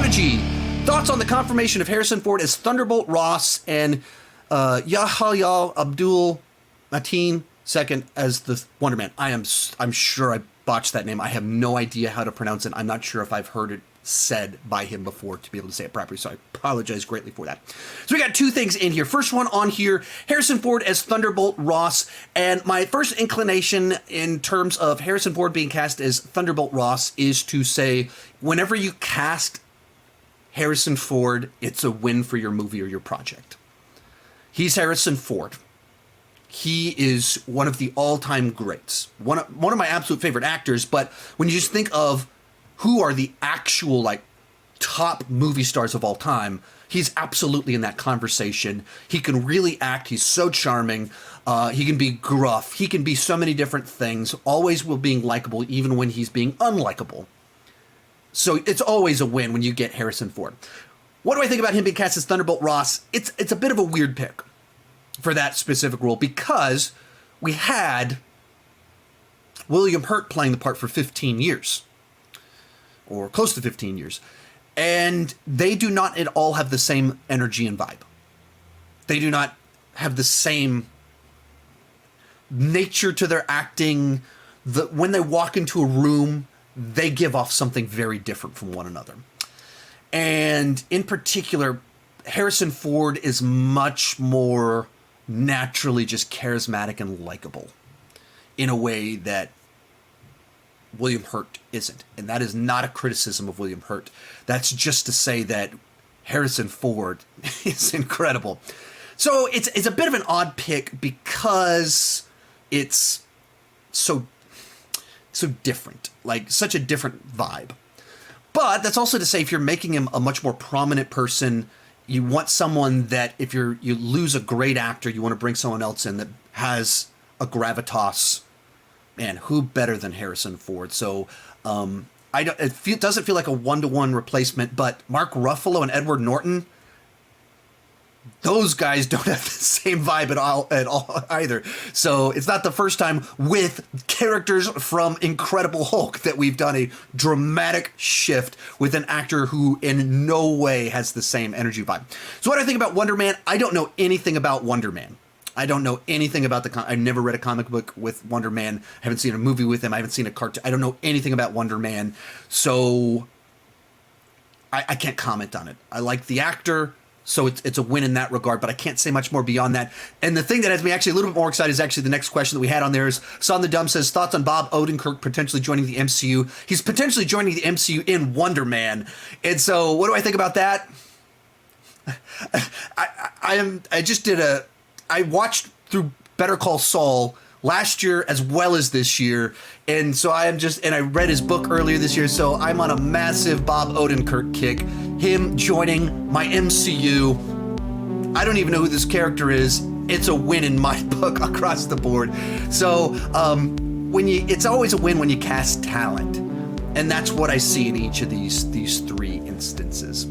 Prodigy. Thoughts on the confirmation of Harrison Ford as Thunderbolt Ross and Yahya Abdul-Mateen second as the Wonder Man. I'm sure I botched that name. I have no idea how to pronounce it. I'm not sure if I've heard it said by him before to be able to say it properly, so I apologize greatly for that. So we got two things in here. First one on here, Harrison Ford as Thunderbolt Ross, and my first inclination in terms of Harrison Ford being cast as Thunderbolt Ross is to say, whenever you cast Harrison Ford, it's a win for your movie or your project. He's Harrison Ford. He is one of the all-time greats, one of my absolute favorite actors, but when you just think of who are the actual, like, top movie stars of all time, he's absolutely in that conversation. He can really act. He's so charming. He can be gruff. He can be so many different things, always while being likable, even when he's being unlikable. So it's always a win when you get Harrison Ford. What do I think about him being cast as Thunderbolt Ross? It's a bit of a weird pick for that specific role because we had William Hurt playing the part for 15 years. Or close to 15 years. And they do not at all have the same energy and vibe. They do not have the same nature to their acting. When they walk into a room, they give off something very different from one another. And in particular, Harrison Ford is much more naturally just charismatic and likable in a way that William Hurt isn't. And that is not a criticism of William Hurt. That's just to say that Harrison Ford is incredible. So it's a bit of an odd pick because it's so different, like such a different vibe. But that's also to say if you're making him a much more prominent person, you want someone that if you lose a great actor, you want to bring someone else in that has a gravitas. Man, who better than Harrison Ford? So it doesn't feel like a one-to-one replacement, but Mark Ruffalo and Edward Norton, those guys don't have the same vibe at all either. So it's not the first time with characters from Incredible Hulk that we've done a dramatic shift with an actor who in no way has the same energy vibe. So what do I think about Wonder Man? I don't know anything about Wonder Man. I don't know anything about I've never read a comic book with Wonder Man. I haven't seen a movie with him. I haven't seen a cartoon. I don't know anything about Wonder Man. So I can't comment on it. I like the actor, so it's a win in that regard, but I can't say much more beyond that. And the thing that has me actually a little bit more excited is actually the next question that we had on there is Son the Dumb says, thoughts on Bob Odenkirk potentially joining the MCU? He's potentially joining the MCU in Wonder Man. And so what do I think about that? I watched through Better Call Saul last year as well as this year, and so and I read his book earlier this year, so I'm on a massive Bob Odenkirk kick. Him joining my MCU, I don't even know who this character is. It's a win in my book across the board. So it's always a win when you cast talent, and that's what I see in each of these three instances.